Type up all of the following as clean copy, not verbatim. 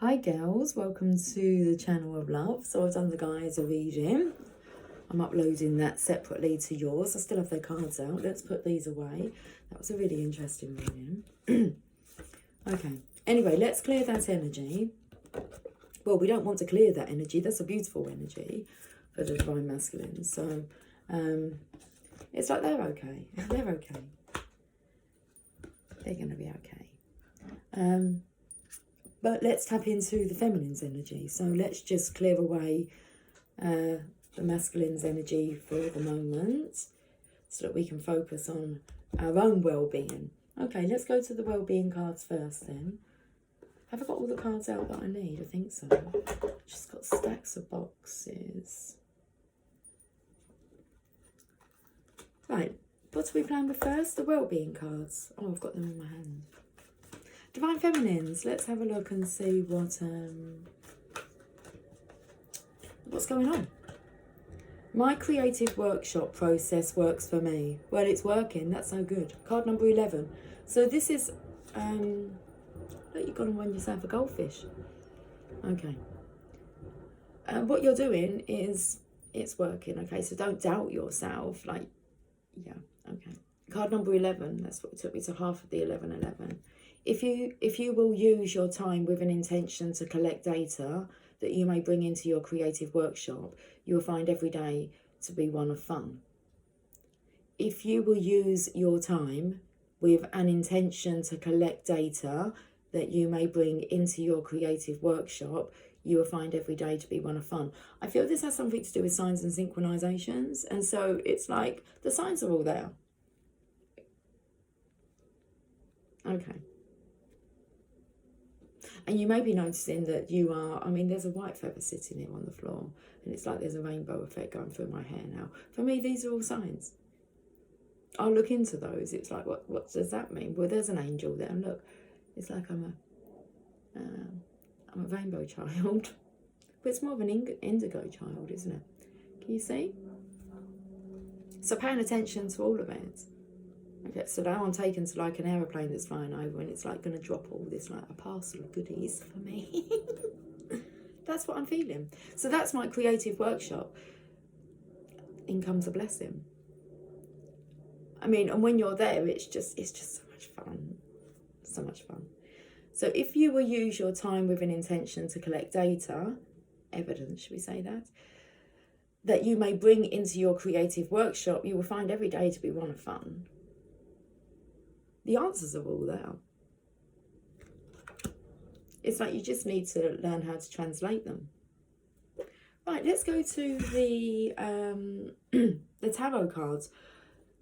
Hi girls, welcome to the channel of love. So I've done the guys a reading. I'm uploading that separately to yours. I still have their cards out. Let's put these away. That was a really interesting reading. Okay, anyway, let's clear that energy. Well, we don't want to clear that energy. That's a beautiful energy for the Divine Masculine. So it's like they're okay. They're okay. They're going to be okay. But let's tap into the feminine's energy. So let's just clear away the masculine's energy for the moment so that we can focus on our own well-being. Okay, let's go to the well-being cards first then. Have I got all the cards out that I need? I think so. Just got stacks of boxes. Right, what are we playing with first? The well-being cards. Oh, I've got them in my hand. Divine Feminines, let's have a look and see what's going on. My creative workshop process works for me. Well, it's working. That's so good. Card number 11. So this is, look, you've got to win yourself a goldfish. Okay. What you're doing is, it's working. Okay, so don't doubt yourself. Like, yeah, okay. Card number 11, that's what it took me to half of the 11. If you will use your time with an intention to collect data that you may bring into your creative workshop, you will find every day to be one of fun. If you will use your time with an intention to collect data that you may bring into your creative workshop, you will find every day to be one of fun. I feel this has something to do with signs and synchronizations. And so it's like the signs are all there. Okay. And you may be noticing that you are, I mean, there's a white feather sitting here on the floor. And it's like there's a rainbow effect going through my hair now. For me, these are all signs. I'll look into those. It's like, what does that mean? Well, there's an angel there. And look, it's like I'm a rainbow child. But it's more of an indigo child, isn't it? Can you see? So paying attention to all of it. Okay, so now I'm taken to like an aeroplane that's flying over and it's like going to drop all this, like a parcel of goodies for me. That's what I'm feeling. So that's my creative workshop. In comes a blessing. I mean, and when you're there, it's just so much fun. So much fun. So if you will use your time with an intention to collect data, evidence, should we say that you may bring into your creative workshop, you will find every day to be one of fun. The answers are all there. It's like you just need to learn how to translate them. Right, let's go to the the tarot cards.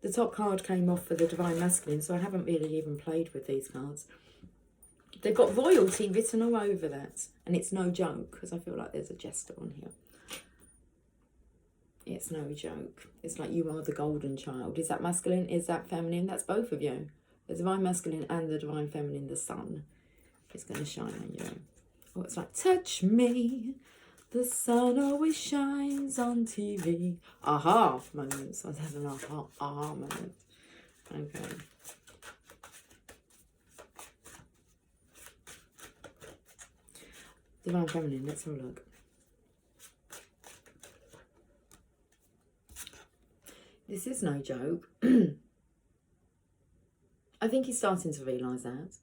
The top card came off for the Divine Masculine, so I haven't really even played with these cards. They've got royalty written all over that, and it's no joke, because I feel like there's a jester on here. It's no joke. It's like you are the golden child. Is that masculine? Is that feminine? That's both of you. The Divine Masculine and the Divine Feminine, the sun, is going to shine on you. Oh, it's like, touch me. The sun always shines on TV. Aha moment. So there's an aha moment. Okay. Divine Feminine, let's have a look. This is no joke. I think he's starting to realise that.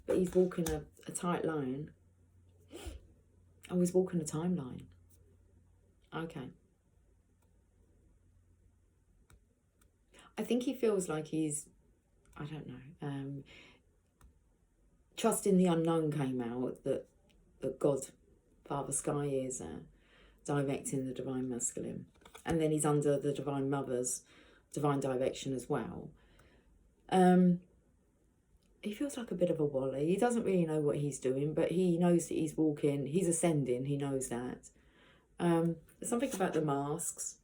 But he's walking a tight line. Oh, he's walking a timeline. Okay. I think he feels like he's, I don't know, Trust in the Unknown came out, that God, Father Sky, is directing the Divine Masculine. And then he's under the Divine Mother's divine direction as well. He feels like a bit of a wally. He doesn't really know what he's doing, but he knows that he's walking, he's ascending, he knows that. There's something about the masks.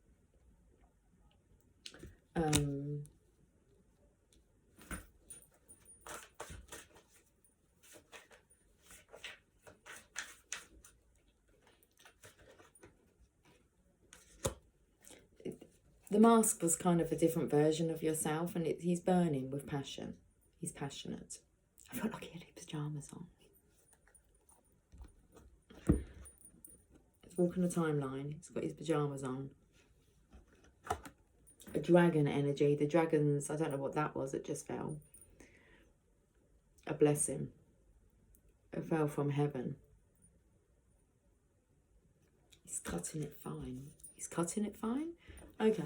The mask was kind of a different version of yourself, and he's burning with passion. He's passionate. I felt like he had his pyjamas on. He's walking a timeline. He's got his pyjamas on. A dragon energy. The dragons, I don't know what that was, it just fell. A blessing. It fell from heaven. He's cutting it fine. He's cutting it fine? Okay.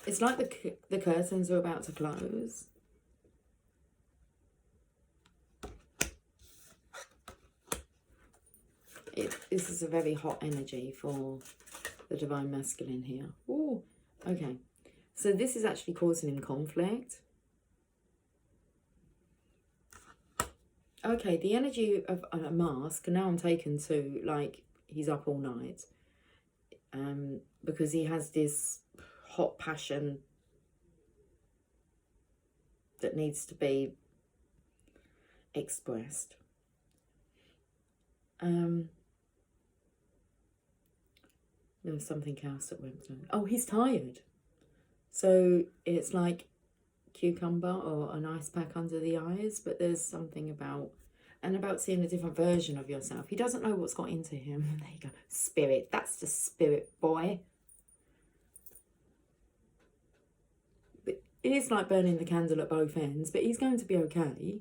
It's like the curtains are about to close. This is a very hot energy for the Divine Masculine here. Ooh, okay. So this is actually causing him conflict. Okay, the energy of a mask, now I'm taken to, like, he's up all night. Because he has this hot passion that needs to be expressed. There was something else that went through. Oh, he's tired. So it's like cucumber or an ice pack under the eyes, but there's something about seeing a different version of yourself. He doesn't know what's got into him. There you go. Spirit. That's the spirit, boy. But it is like burning the candle at both ends, but he's going to be okay.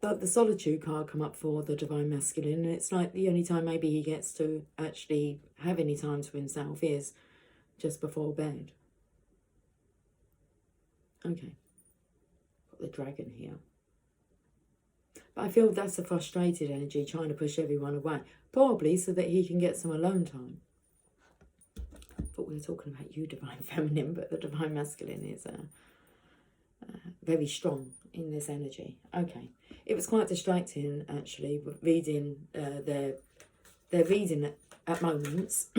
But the solitude card come up for the Divine Masculine, and it's like the only time maybe he gets to actually have any time to himself is just before bed. Okay. Got the dragon here. But I feel that's a frustrated energy, trying to push everyone away. Probably so that he can get some alone time. I thought we were talking about you, Divine Feminine, but the Divine Masculine is very strong in this energy. Okay. It was quite distracting, actually, reading their reading at moments.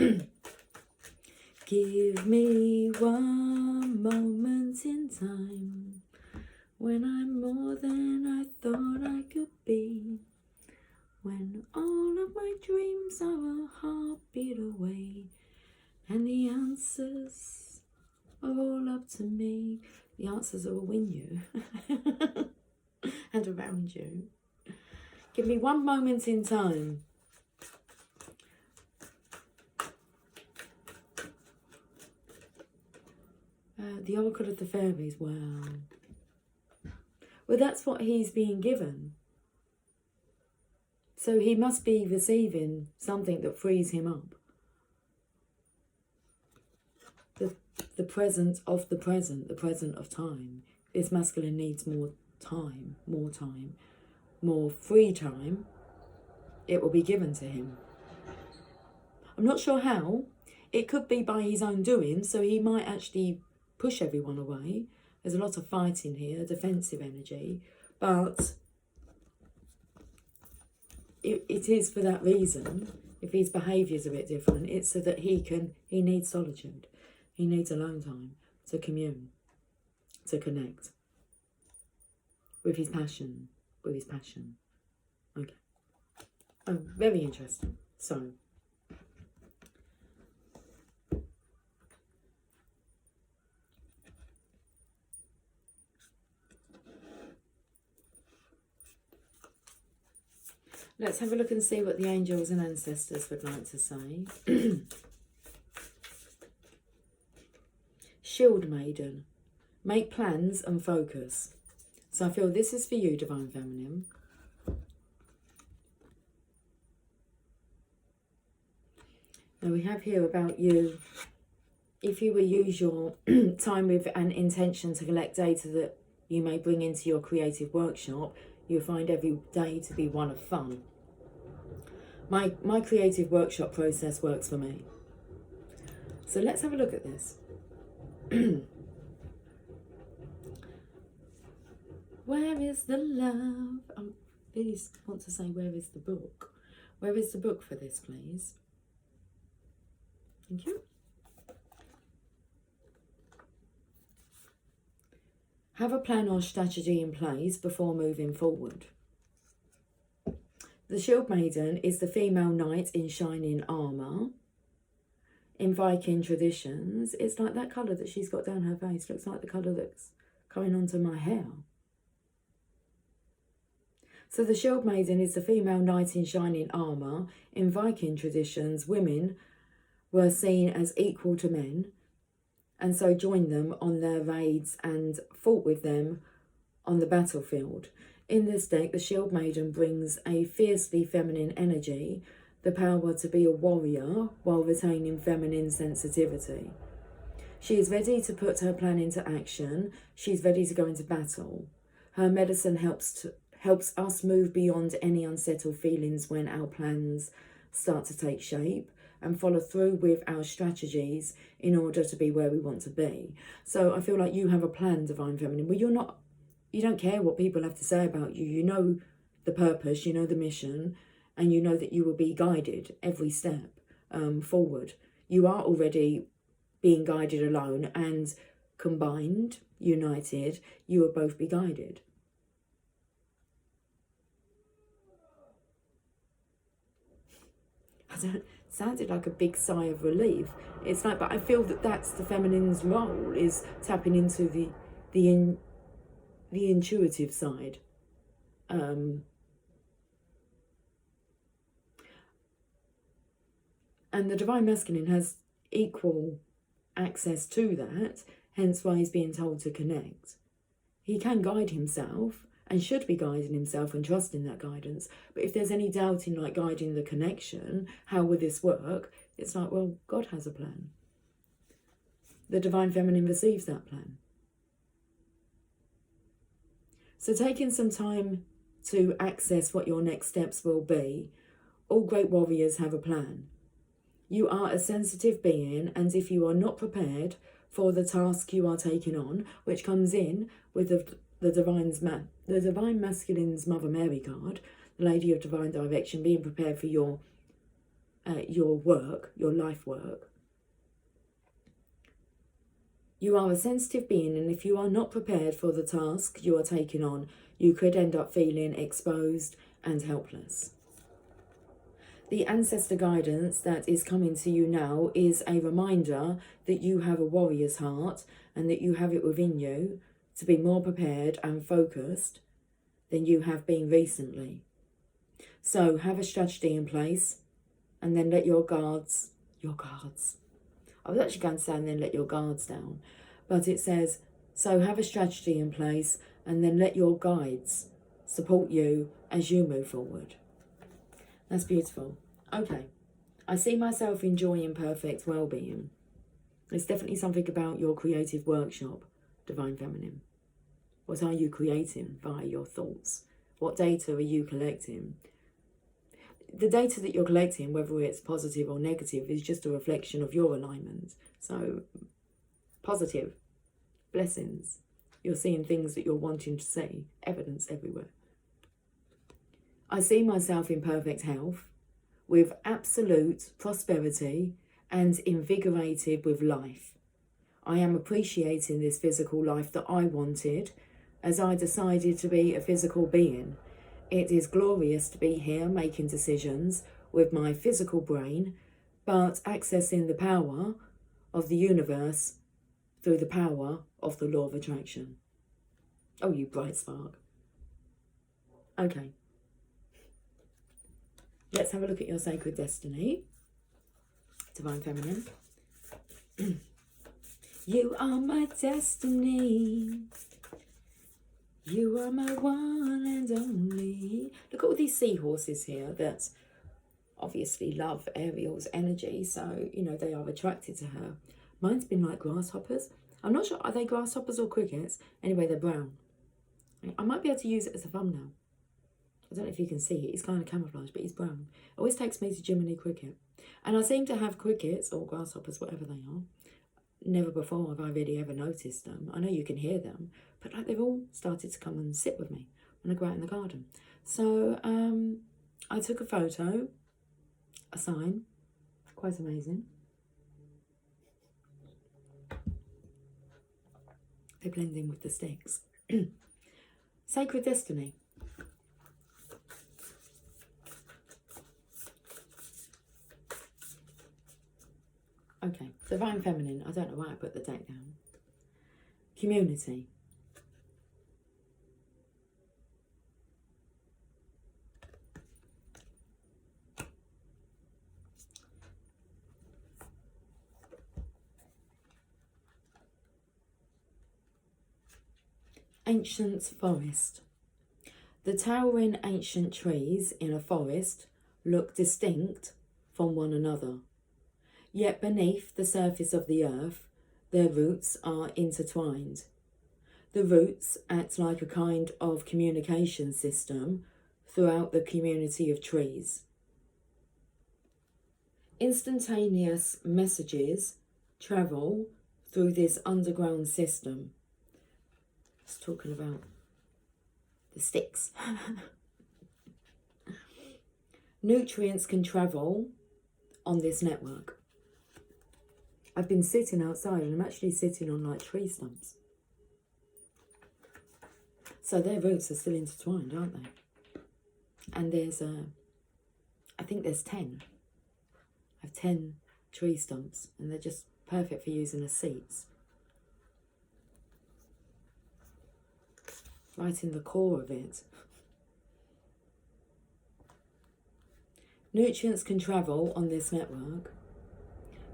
Give me one moment in time when I'm more than I thought I could be, when all of my dreams are a heartbeat away, and the answers are all up to me. The answers are all in you and around you. Give me one moment in time. The Oracle of the Fairies, wow. Well, that's what he's being given. So he must be receiving something that frees him up. The present of the present of time. This masculine needs more time, more free time. It will be given to him. I'm not sure how. It could be by his own doing, so he might actually push everyone away. There's a lot of fighting here, defensive energy, but it is for that reason. If his behaviour is a bit different, it's so that he needs solitude. He needs alone time to commune, to connect with his passion, Okay. Oh, very interesting. So, let's have a look and see what the angels and ancestors would like to say. Shield Maiden. Make plans and focus. So I feel this is for you, Divine Feminine. Now we have here about you. If you will use your time with an intention to collect data that you may bring into your creative workshop, you'll find every day to be one of fun. My creative workshop process works for me. So let's have a look at this. Where is the love? I really want to say, where is the book? Where is the book for this, please? Thank you. Have a plan or strategy in place before moving forward. The Shield Maiden is the female knight in shining armour. In Viking traditions, it's like that colour that she's got down her face. Looks like the colour that's coming onto my hair. So the Shield Maiden is the female knight in shining armour. In Viking traditions, women were seen as equal to men, and so joined them on their raids and fought with them on the battlefield. In this deck, the Shield Maiden brings a fiercely feminine energy, the power to be a warrior while retaining feminine sensitivity. She is ready to put her plan into action. She's ready to go into battle. Her medicine helps us move beyond any unsettled feelings when our plans start to take shape, and follow through with our strategies in order to be where we want to be. So I feel like you have a plan, Divine Feminine, where you don't care what people have to say about you. You know the purpose, you know the mission, and you know that you will be guided every step forward. You are already being guided alone, and combined, united, you will both be guided. Sounded like a big sigh of relief. It's like, but I feel that that's the feminine's role, is tapping into the intuitive side. And the Divine Masculine has equal access to that, hence why he's being told to connect. He can guide himself and should be guiding himself and trusting that guidance. But if there's any doubt in like guiding the connection, how will this work? It's like, well, God has a plan. The Divine Feminine receives that plan. So taking some time to access what your next steps will be, all great warriors have a plan. You are a sensitive being, and if you are not prepared for the task you are taking on, which comes in with the Divine Masculine's Mother Mary card, the Lady of Divine Direction, being prepared for your work, your life work. You are a sensitive being, and if you are not prepared for the task you are taking on, you could end up feeling exposed and helpless. The Ancestor Guidance that is coming to you now is a reminder that you have a warrior's heart, and that you have it within you to be more prepared and focused than you have been recently. So have a strategy in place, and then let your guards, I was actually going to say and then let your guards down, but it says, so have a strategy in place, and then let your guides support you as you move forward. That's beautiful. Okay, I see myself enjoying perfect well-being. There's definitely something about your creative workshop, Divine Feminine. What are you creating via your thoughts? What data are you collecting? The data that you're collecting, whether it's positive or negative, is just a reflection of your alignment. So, positive, blessings. You're seeing things that you're wanting to see, evidence everywhere. I see myself in perfect health, with absolute prosperity and invigorated with life. I am appreciating this physical life that I wanted, as I decided to be a physical being. It is glorious to be here making decisions with my physical brain, but accessing the power of the universe through the power of the law of attraction. Oh, you bright spark. Okay. Let's have a look at your sacred destiny, Divine Feminine. You are my destiny. You are my one and only. Look at all these seahorses here that obviously love Ariel's energy, so, you know, they are attracted to her. Mine's been like grasshoppers. I'm not sure, are they grasshoppers or crickets? Anyway, they're brown. I might be able to use it as a thumbnail. I don't know if you can see it. It's kind of camouflaged, but he's brown. It always takes me to Jiminy Cricket. And I seem to have crickets, or grasshoppers, whatever they are. Never before have I really ever noticed them. I know you can hear them, but like they've all started to come and sit with me when I go out in the garden. So I took a photo, a sign, quite amazing. They blend in with the sticks. Sacred Destiny. Okay, Divine Feminine. I don't know why I put the deck down. Community. ancient forest. The towering ancient trees in a forest look distinct from one another. Yet beneath the surface of the earth, their roots are intertwined. The roots act like a kind of communication system throughout the community of trees. Instantaneous messages travel through this underground system. It's talking about the sticks. Nutrients can travel on this network. I've been sitting outside and I'm actually sitting on like tree stumps. So their roots are still intertwined, aren't they? And there's, I think there's 10. I have 10 tree stumps and they're just perfect for using as seats. Right in the core of it. Nutrients can travel on this network.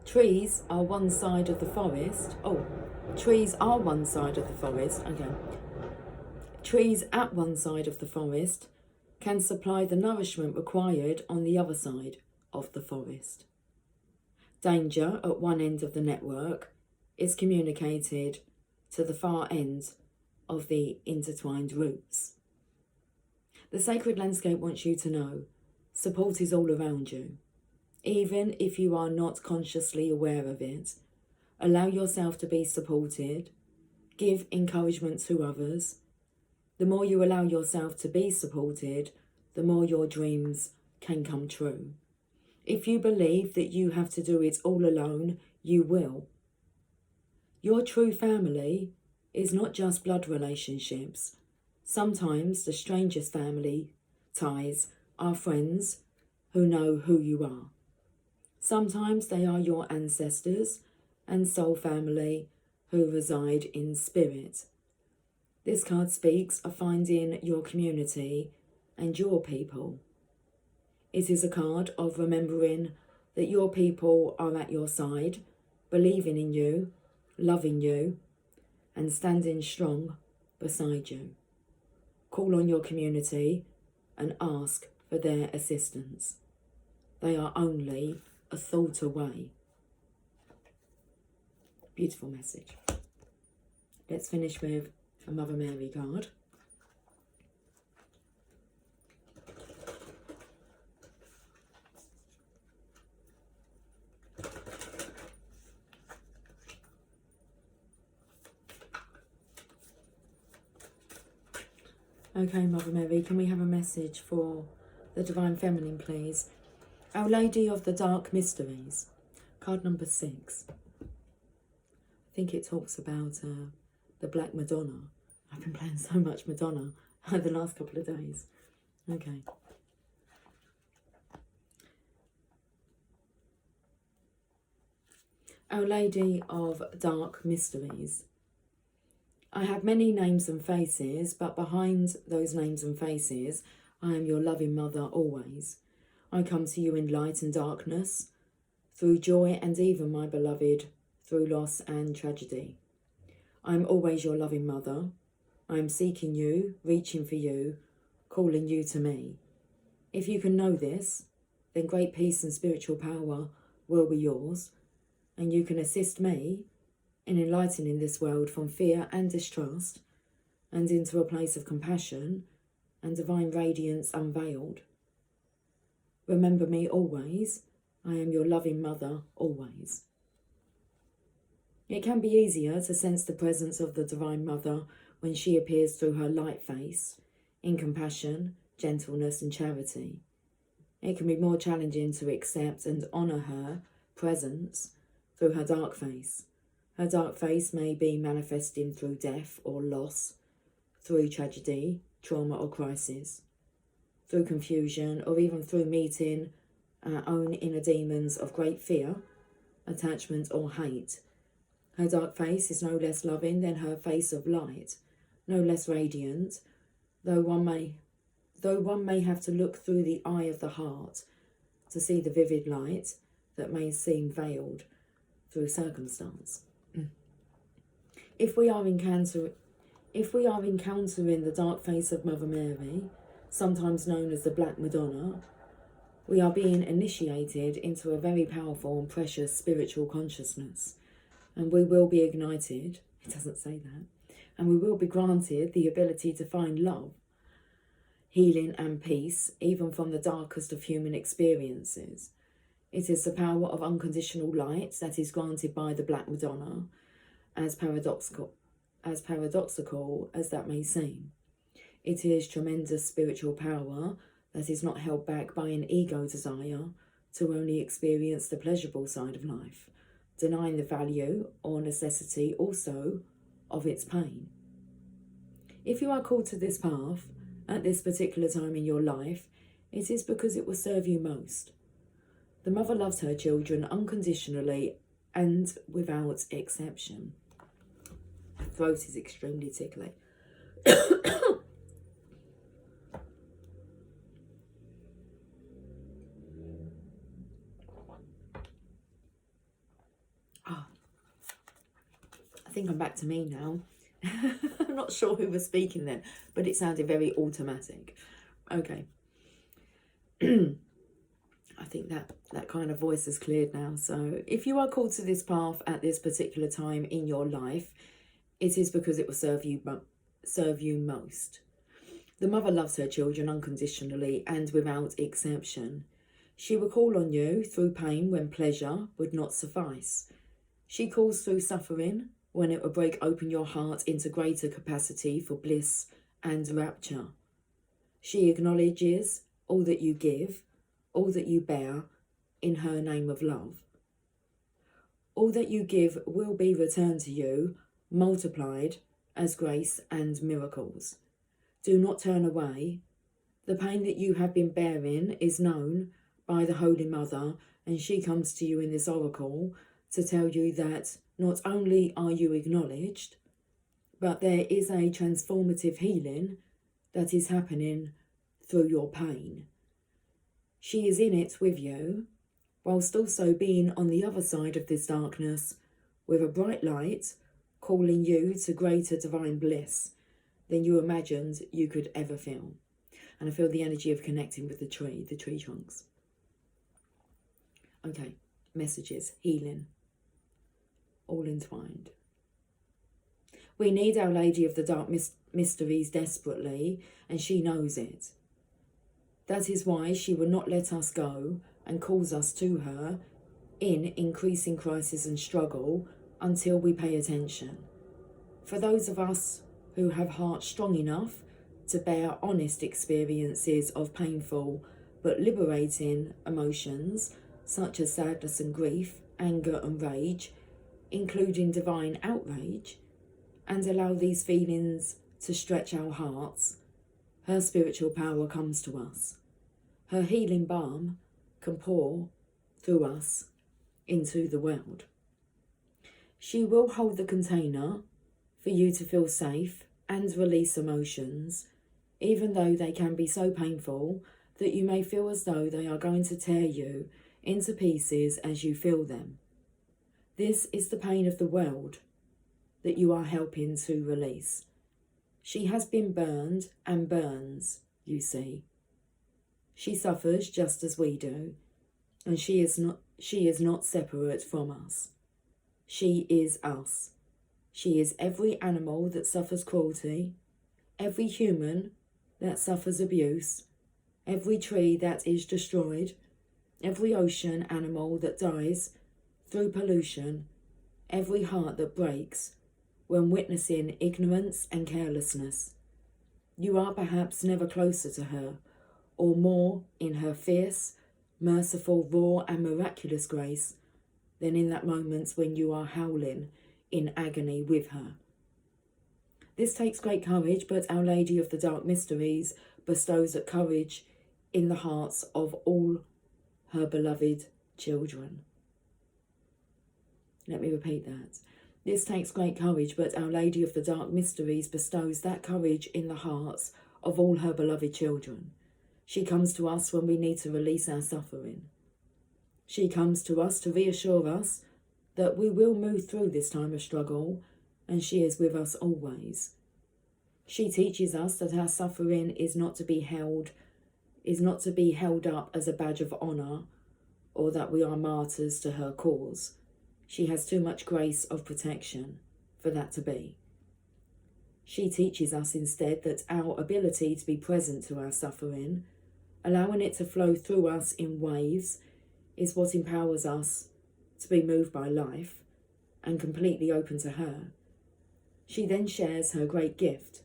Trees are one side of the forest. Trees are one side of the forest. Okay. Trees at one side of the forest can supply the nourishment required on the other side of the forest. Danger at one end of the network is communicated to the far end of the intertwined roots. The sacred landscape wants you to know support is all around you. Even if you are not consciously aware of it, allow yourself to be supported. Give encouragement to others. The more you allow yourself to be supported, the more your dreams can come true. If you believe that you have to do it all alone, you will. Your true family is not just blood relationships. Sometimes the strangest family ties are friends who know who you are. Sometimes they are your ancestors and soul family who reside in spirit. This card speaks of finding your community and your people. It is a card of remembering that your people are at your side, believing in you, loving you, and standing strong beside you. Call on your community and ask for their assistance. They are only a thought away. Beautiful message. Let's finish with a Mother Mary card. Okay, Mother Mary, can we have a message for the Divine Feminine, please? Our Lady of the Dark Mysteries, card number 6. I think it talks about the Black Madonna. I've been playing so much Madonna the last couple of days. Okay. Our Lady of Dark Mysteries. I have many names and faces, but behind those names and faces, I am your loving mother always. I come to you in light and darkness, through joy and even, my beloved, through loss and tragedy. I am always your loving mother. I am seeking you, reaching for you, calling you to me. If you can know this, then great peace and spiritual power will be yours, and you can assist me in enlightening this world from fear and distrust and into a place of compassion and divine radiance unveiled. Remember me always. I am your loving mother always. It can be easier to sense the presence of the Divine Mother when she appears through her light face, in compassion, gentleness and charity. It can be more challenging to accept and honour her presence through her dark face. Her dark face may be manifesting through death or loss, through tragedy, trauma or crisis, through confusion, or even through meeting our own inner demons of great fear, attachment or hate. Her dark face is no less loving than her face of light, no less radiant, though one may have to look through the eye of the heart to see the vivid light that may seem veiled through circumstance. If we are If we are encountering the dark face of Mother Mary, sometimes known as the Black Madonna, we are being initiated into a very powerful and precious spiritual consciousness. And we will be ignited, it doesn't say that, and we will be granted the ability to find love, healing and peace, even from the darkest of human experiences. It is the power of unconditional light that is granted by the Black Madonna, as paradoxical as that may seem. It is tremendous spiritual power that is not held back by an ego desire to only experience the pleasurable side of life, denying the value or necessity also of its pain. If you are called to this path at this particular time in your life, it is because it will serve you most. The mother loves her children unconditionally and without exception. My throat is extremely tickly. I think I'm back to me now. I'm not sure who was speaking then, but it sounded very automatic. Okay. I think that kind of voice is cleared now. So if you are called to this path at this particular time in your life, it is because it will serve you most. The mother loves her children unconditionally and without exception. She will call on you through pain when pleasure would not suffice. She calls through suffering when it will break open your heart into greater capacity for bliss and rapture. She acknowledges all that you give, all that you bear, in her name of love. All that you give will be returned to you, multiplied as grace and miracles. Do not turn away. The pain that you have been bearing is known by the Holy Mother, and she comes to you in this oracle to tell you that not only are you acknowledged, but there is a transformative healing that is happening through your pain. She is in it with you, whilst also being on the other side of this darkness with a bright light calling you to greater divine bliss than you imagined you could ever feel. And I feel the energy of connecting with the tree trunks. Okay, messages, healing, all entwined. We need Our Lady of the Dark Mysteries desperately, and she knows it. That is why she will not let us go and calls us to her in increasing crisis and struggle until we pay attention. For those of us who have hearts strong enough to bear honest experiences of painful but liberating emotions such as sadness and grief, anger and rage, including divine outrage, and allow these feelings to stretch our hearts, her spiritual power comes to us. Her healing balm can pour through us into the world. She will hold the container for you to feel safe and release emotions, even though they can be so painful that you may feel as though they are going to tear you into pieces as you feel them. This is the pain of the world that you are helping to release. She has been burned and burns, you see. She suffers just as we do, and she is not separate from us. She is us. She is every animal that suffers cruelty, every human that suffers abuse, every tree that is destroyed, every ocean animal that dies through pollution, every heart that breaks when witnessing ignorance and carelessness. You are perhaps never closer to her, or more in her fierce, merciful, raw and miraculous grace than in that moment when you are howling in agony with her. This takes great courage, but Our Lady of the Dark Mysteries bestows that courage in the hearts of all her beloved children. Let me repeat that. This takes great courage, but Our Lady of the Dark Mysteries bestows that courage in the hearts of all her beloved children. She comes to us when we need to release our suffering. She comes to us to reassure us that we will move through this time of struggle, and she is with us always. She teaches us that our suffering is not to be held up as a badge of honour, or that we are martyrs to her cause. She has too much grace of protection for that to be. She teaches us instead that our ability to be present to our suffering, allowing it to flow through us in waves, is what empowers us to be moved by life and completely open to her. She then shares her great gift,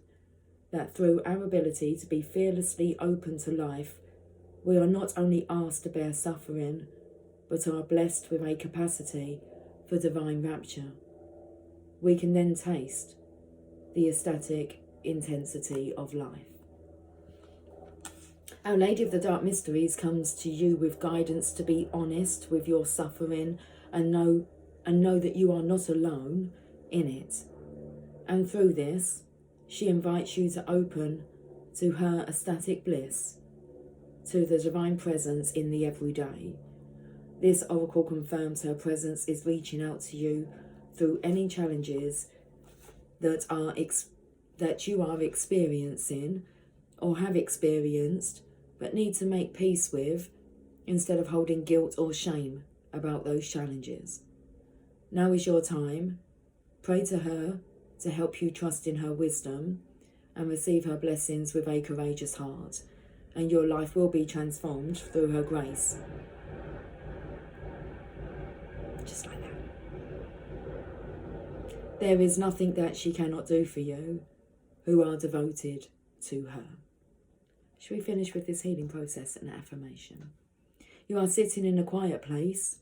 that through our ability to be fearlessly open to life, we are not only asked to bear suffering, but are blessed with a capacity for divine rapture. We can then taste the ecstatic intensity of life. Our Lady of the Dark Mysteries comes to you with guidance to be honest with your suffering and know that you are not alone in it. And through this, she invites you to open to her ecstatic bliss, to the divine presence in the everyday. This oracle confirms her presence is reaching out to you through any challenges that you are experiencing or have experienced, but need to make peace with, instead of holding guilt or shame about those challenges. Now is your time. Pray to her to help you trust in her wisdom and receive her blessings with a courageous heart, and your life will be transformed through her grace. Just like that. There is nothing that she cannot do for you who are devoted to her. Shall we finish with this healing process and affirmation? You are sitting in a quiet place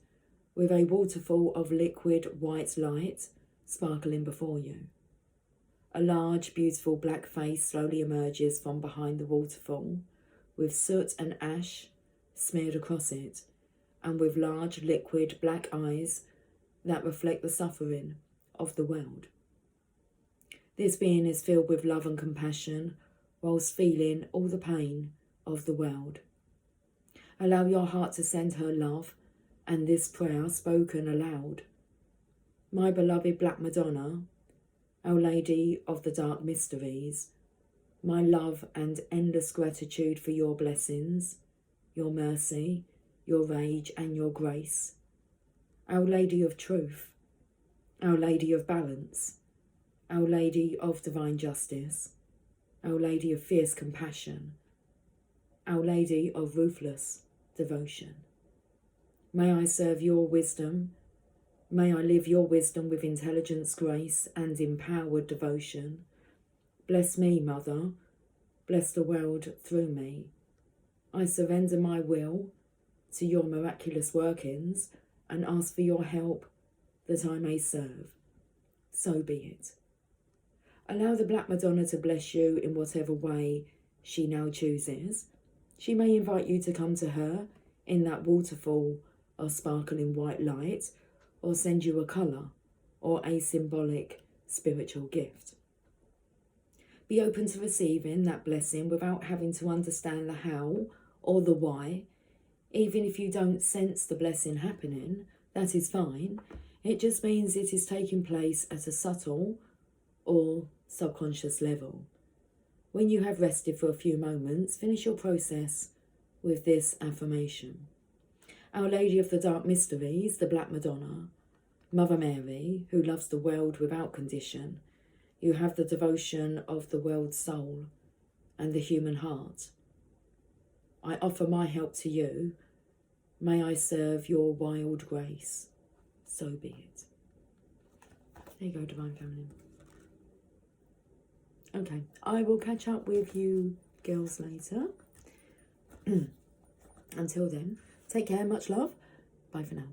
with a waterfall of liquid white light sparkling before you. A large, beautiful black face slowly emerges from behind the waterfall, with soot and ash smeared across it, and with large, liquid black eyes that reflect the suffering of the world. This being is filled with love and compassion, whilst feeling all the pain of the world. Allow your heart to send her love, and this prayer spoken aloud. My beloved Black Madonna, Our Lady of the Dark Mysteries, my love and endless gratitude for your blessings, your mercy, your rage and your grace. Our Lady of Truth, Our Lady of Balance, Our Lady of Divine Justice, Our Lady of Fierce Compassion, Our Lady of Ruthless Devotion. May I serve your wisdom. May I live your wisdom with intelligence, grace, and empowered devotion. Bless me, Mother. Bless the world through me. I surrender my will to your miraculous workings and ask for your help that I may serve. So be it. Allow the Black Madonna to bless you in whatever way she now chooses. She may invite you to come to her in that waterfall of sparkling white light, or send you a colour or a symbolic spiritual gift. Be open to receiving that blessing without having to understand the how or the why. Even if you don't sense the blessing happening, that is fine. It just means it is taking place at a subtle or subconscious level. When you have rested for a few moments, finish your process with this affirmation. Our Lady of the Dark Mysteries, the Black Madonna, Mother Mary, who loves the world without condition, you have the devotion of the world's soul and the human heart. I offer my help to you. May I serve your wild grace. So be it. There you go, Divine Feminine. Okay, I will catch up with you girls later. Until then, take care, much love. Bye for now.